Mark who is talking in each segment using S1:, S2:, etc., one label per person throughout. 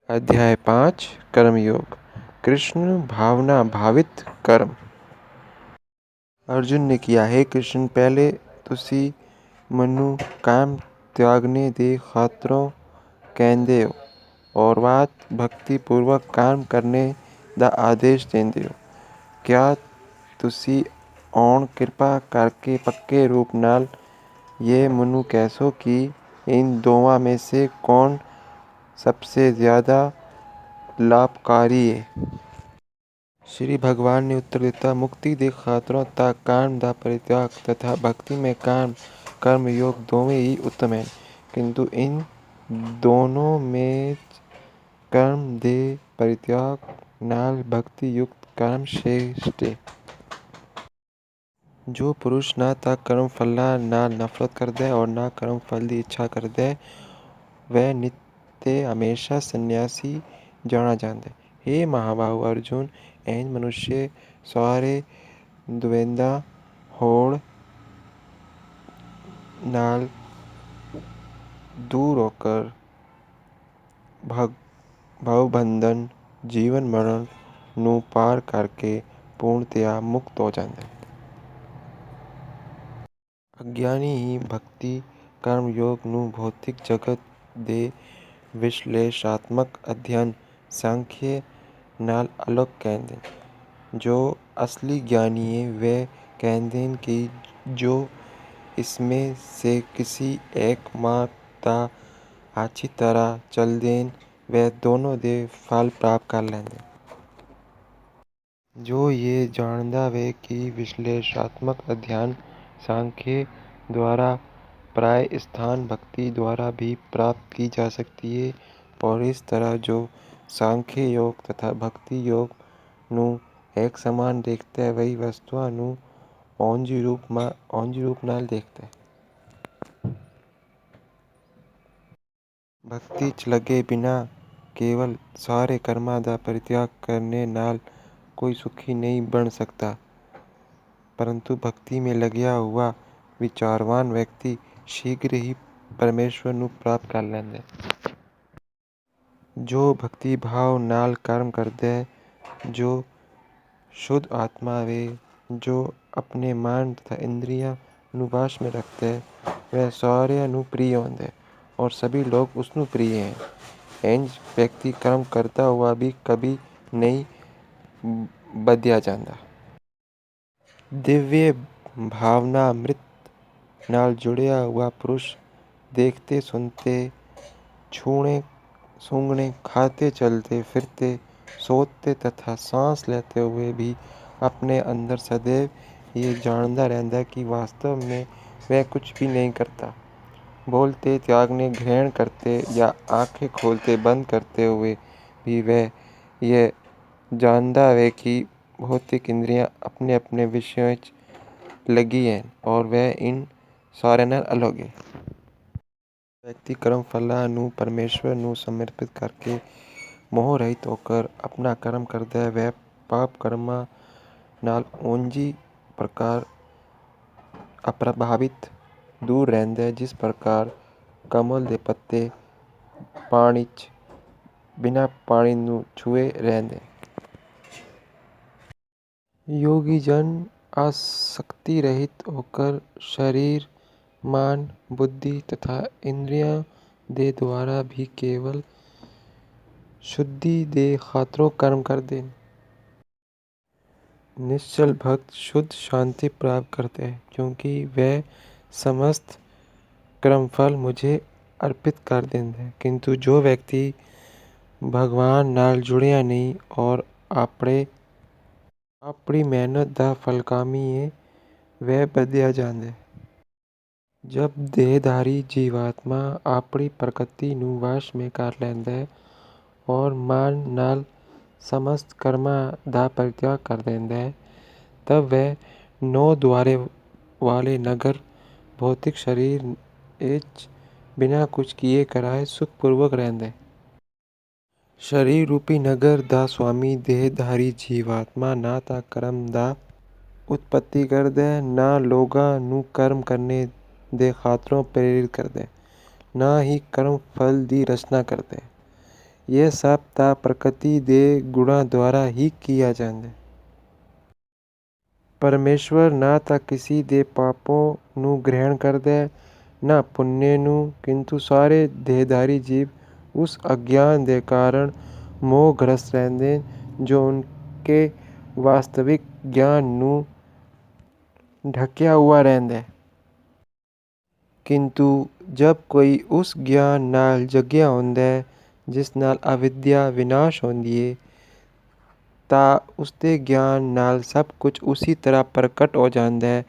S1: अध्याय 5 कर्मयोग। कृष्ण भावना भावित कर्म। अर्जुन ने किया, हे कृष्ण, पहले तुसी मनु काम त्यागने दे खातरों कहते हो और बात भक्ति पूर्वक काम करने दा आदेश देंदे हो। क्या तुसी औण कृपा करके पक्के रूप नाल ये मनु कैसो कि इन दोवां में से कौन सबसे ज्यादा लाभकारी है। श्री भगवान ने उत्तर देता, मुक्ति दे खातरों ता काम दा परित्याग तथा भक्ति में कर्म योग दोवें ही उत्तम है, किंतु इन दोनों में कर्म दे परित्याग नाल भक्ति युक्त कर्म श्रेष्ठ है। जो पुरुष ना ता कर्म फला नाल नफरत कर दे और ना कर्म फल की इच्छा कर दे, वह नित्य हमेशा सन्यासी जाना जाता है। हे महाबाहु अर्जुन, ऐन मनुष्य सारे द्वंद्वा होड़ नाल दूर होकर भवबंधन जीवन मरण नू पार करके पूर्णतया मुक्त हो जाता है। अज्ञानी ही भक्ति कर्म योग नू भौतिक जगत दे विश्लेषात्मक अध्ययन सांख्य नाल अलग कहते हैं। जो असली ज्ञानी है वे कहते हैं कि जो इसमें से किसी एक मार्ग अच्छी तरह चल दें वे दोनों दे फल प्राप्त कर लेंगे। जो ये जानता वे कि विश्लेषात्मक अध्ययन सांख्य द्वारा प्राय स्थान भक्ति द्वारा भी प्राप्त की जा सकती है, और इस तरह जो सांख्य योग तथा भक्ति योग नू एक समान देखते हैं वही वस्तुओं नू ओंजी रूप नाल देखते हैं। भक्ति च लगे बिना केवल सारे कर्मां दा परित्याग करने नाल कोई सुखी नहीं बन सकता, परंतु भक्ति में लगा हुआ विचारवान व्यक्ति शीघ्र ही परमेश्वर नू प्राप्त कर लेंदे। जो भक्ति भाव नाल कर्म करदे, जो शुद्ध आत्मा वे, जो अपने मन तथा इंद्रियां नू वश में रखते, वह सारे नू प्रिय होंदे और सभी लोग उसनू प्रिय हैं। इंज व्यक्ति कर्म करता हुआ भी कभी नहीं बदया जाता। दिव्य भावना मृत नाल जुड़िया हुआ पुरुष देखते सुनते छूने सूंघने खाते चलते फिरते सोते तथा सांस लेते हुए भी अपने अंदर सदैव ये जानता रहता कि वास्तव में वह कुछ भी नहीं करता। बोलते त्यागने ग्रहण करते या आंखें खोलते बंद करते हुए भी वह यह जानता है कि भौतिक इंद्रियां अपने अपने विषयों लगी हैं और वह इन सारे न अलग है। व्यक्ति कर्म फला नू परमेश्वर नू समर्पित करके मोह रहित होकर अपना कर्म करता है, वह पाप कर्मा नाल ओंजी प्रकार अप्रभावित दूर रहता है, जिस प्रकार कमल दे पत्ते पानी च बिना पानी नू छुए रहते। योगी जन आसक्ति रहित होकर शरीर मन बुद्धि तथा इंद्रियां दे द्वारा भी केवल शुद्धि दे खातरों कर्म कर दे। निश्चल भक्त शुद्ध शांति प्राप्त करते हैं, क्योंकि वह समस्त कर्मफल मुझे अर्पित कर देते हैं। किंतु जो व्यक्ति भगवान नाल जुड़िया नहीं और अपनी मेहनत दा फलकामी है, वह बदया जाते। जब देहधारी जीवात्मा अपनी प्रकृति नू वश में कर लेंदा है और मन नाल समस्त कर्मां दा परित्याग कर देंदा है, तब वह 9 द्वारे वाले नगर भौतिक शरीर इच बिना कुछ किए कराए सुखपूर्वक रहंदा है। शरीर रूपी नगर दा स्वामी देहधारी जीवात्मा ना ता कर्म दा उत्पत्ति कर दे, ना लोगां नू कर्म करने दे खातरों प्रेरित कर दे, ना ही कर्म फल दी रचना कर दे। ਇਹ ਸਭ ਤਾਂ ਪ੍ਰਕਿਰਤੀ ਦੇ ਗੁਣਾਂ ਦੁਆਰਾ ਹੀ ਕੀਆ ਜਾਂਦਾ। ਪਰਮੇਸ਼ਵਰ ਨਾ ਤਾਂ ਕਿਸੇ ਦੇ ਪਾਪੋਂ ਨੂੰ ਗ੍ਰਹਿਣ ਕਰਦਾ ਨਾ ਪੁੰਨੇ ਨੂੰ, ਕਿੰਤੂ ਸਾਰੇ ਦੇਹਧਾਰੀ ਜੀਵ ਉਸ ਅਗਿਆਨ ਦੇ ਕਾਰਨ ਮੋਹਗ੍ਰਸਤ ਰਹਿੰਦੇ ਜੋ ਉਨਕੇ ਵਾਸਤਵਿਕ ਗਿਆਨ ਨੂੰ ਢਕਿਆ ਹੁਆ ਰਹਿੰਦਾ। ਕਿੰਤੂ ਜਬ ਕੋਈ ਉਸ ਗਿਆਨ ਨਾਲ ਜਗਿਆ ਹੁੰਦਾ ਜਿਸ ਨਾਲ ਅਵਿਦਿਆ ਵਿਨਾਸ਼ ਹੁੰਦੀ ਏ, ਤਾਂ ਉਸਦੇ ਗਿਆਨ ਨਾਲ ਸਭ ਕੁਝ ਉਸੀ ਤਰ੍ਹਾਂ ਪ੍ਰਗਟ ਹੋ ਜਾਂਦਾ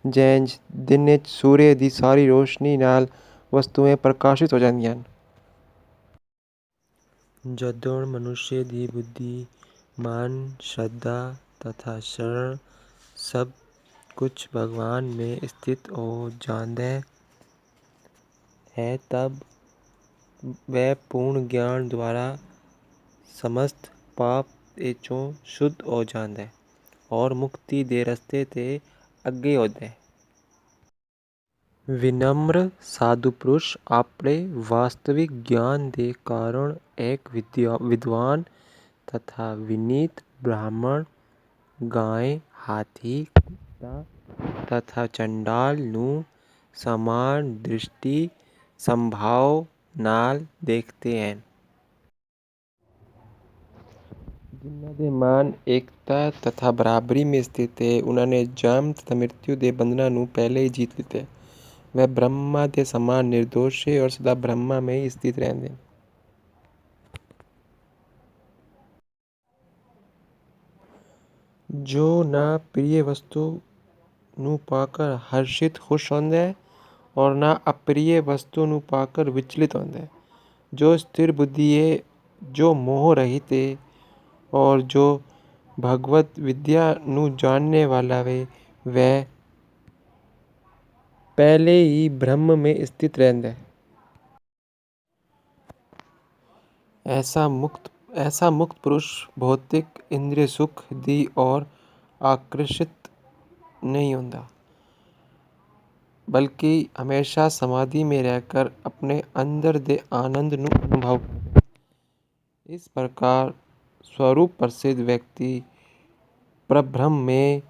S1: ਜੈਂਜ ਦਿਨ 'ਚ ਸੂਰਜ ਦੀ ਸਾਰੀ ਰੋਸ਼ਨੀ ਨਾਲ ਵਸਤੂਆਂ ਪ੍ਰਕਾਸ਼ਿਤ ਹੋ ਜਾਂਦੀਆਂ ਹਨ। ਜਦੋਂ ਮਨੁੱਖ ਦੀ ਬੁੱਧੀ, ਮਨ, ਸ਼ਰਧਾ ਤਥਾ ਸ਼ਰਨ सब कुछ भगवान में स्थित हो जाता है, तब वह पूर्ण ज्ञान द्वारा समस्त पाप एचों शुद्ध हो जाता है और मुक्ति दे रस्ते ते अगे होता है। विनम्र साधु पुरुष अपने वास्तविक ज्ञान के कारण एक विद्वान तथा विनीत ब्राह्मण, गाय, हाथी, कुत्ता तथा चंडाल नू समान दृष्टि संभाव नाल देखते हैं। जिन्हां दे मन एकता तथा बराबरी में स्थित है, उन्होंने जन्म तथा मृत्यु के बंधना नू पहले ही जीत लिया है। वह ब्रह्मा के समान निर्दोष है और सदा ब्रह्मा में ही स्थित रहते हैं। जो ना प्रिय वस्तु नू पाकर हर्षित खुश होंदा है और ना अप्रिय वस्तु नू पाकर विचलित होंदा है। जो स्थिर बुद्धि है, जो मोह रहित है और जो भगवत विद्या नू जानने वाला है, वह पहले ही ब्रह्म में स्थित रहता है। ऐसा मुक्त पुरुष भौतिक इंद्रिय सुख दी और आकर्षित नहीं होता, बल्कि हमेशा समाधि में रहकर अपने अंदर दे आनंद नू अनुभव करता है। इस प्रकार स्वरूप प्रसिद्ध व्यक्ति परब्रह्म में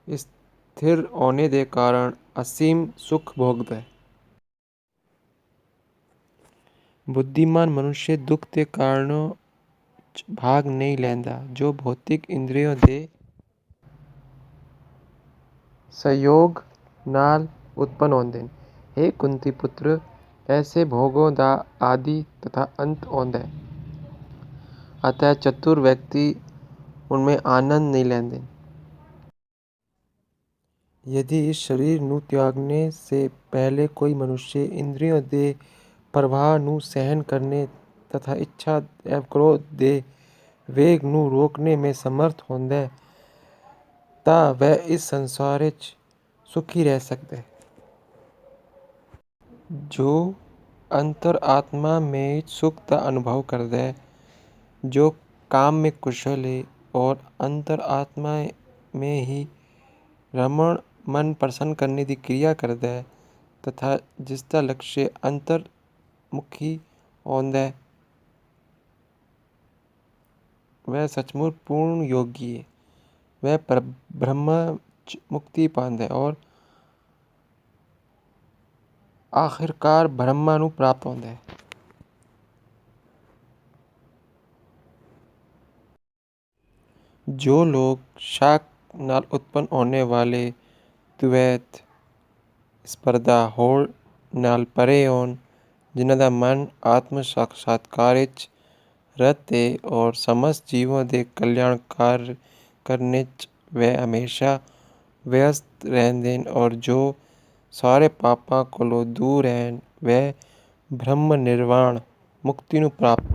S1: स्थिर होने के कारण असीम सुख भोगता है। बुद्धिमान मनुष्य दुख के कारणों भाग नहीं लेंदा जो भौतिक इंद्रियों के सहयोग नाल उत्पन्न होंदे हैं। हे कुंती पुत्र, ऐसे भोगों का आदि तथा अंत होंदा है, अतः चतुर व्यक्ति उनमें आनंद नहीं लेंदे। यदि इस शरीर नू त्यागने से पहले कोई मनुष्य इंद्रियों के प्रवाह नू सहन करने तथा इच्छा एवं क्रोध के वेग नू रोकने में समर्थ होंदा है, ता वह इस संसार च सुखी रह सकता है। जो अंतर आत्मा में सुख का अनुभव करता है, जो काम में कुशल है और अंतर आत्मा में ही रमण मन प्रसन्न करने की क्रिया करता है तथा जिसका लक्ष्य अंतर्मुखी होंदा है, वह सचमुच पूर्ण योगी है। वह ब्रह्म मुक्ति पांदा है और आखिरकार ब्रह्मा नू प्राप्त होंदा है। जो लोग शाक नाल उत्पन्न होने वाले द्वैत स्पर्धा होड़ नाल परे होन, जिन्हां दा मन आत्म साक्षात्कार च रत है और समस्त जीवों के कल्याण कार्य करने च वह हमेशा व्यस्त रहंदे और जो सारे पापां कोलों दूर हैं, वह ब्रह्म निर्वाण मुक्ति नू प्राप्त।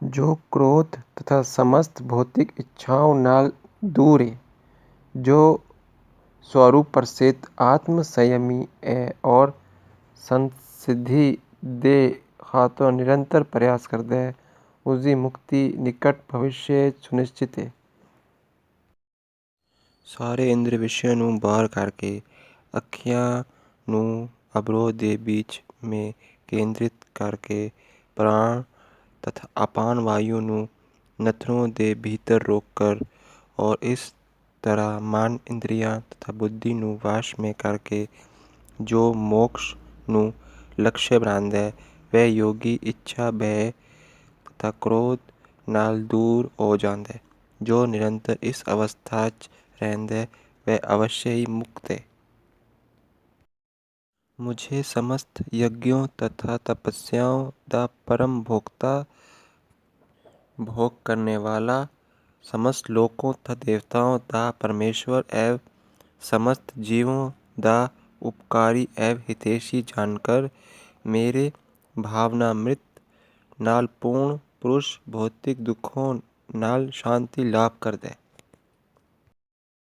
S1: जो क्रोध तथा समस्त भौतिक इच्छाओं नाल दूर है, जो स्वरूप प्रसिद्ध आत्म संयमी है और संसिद्धि दे खातर निरंतर प्रयास करता है, उसकी मुक्ति निकट भविष्य सुनिश्चित है। सारे इंद्रिय विषयों नू बाहर करके अखियां नू अवरोध के बीच में केंद्रित करके प्राण तथा अपान वायु ਨੂੰ नथनों ਦੇ भीतर रोककर और इस तरह मन इंद्रियां तथा बुद्धि ਨੂੰ वाश में करके जो मोक्ष ਨੂੰ लक्ष्य बनाता है वह योगी इच्छा भय तथा क्रोध नाल दूर हो जाता है। जो निरंतर इस अवस्था च रहता है वह अवश्य ही मुक्त है। मुझे समस्त यज्ञों तथा तपस्याओं का परम भोक्ता भोग करने वाला समस्त लोकों तथा देवताओं का परमेश्वर एवं समस्त जीवों का उपकारी एवं हितैषी जानकर मेरे भावनामृत नाल पूर्ण पुरुष भौतिक दुखों नाल शांति लाभ कर दे।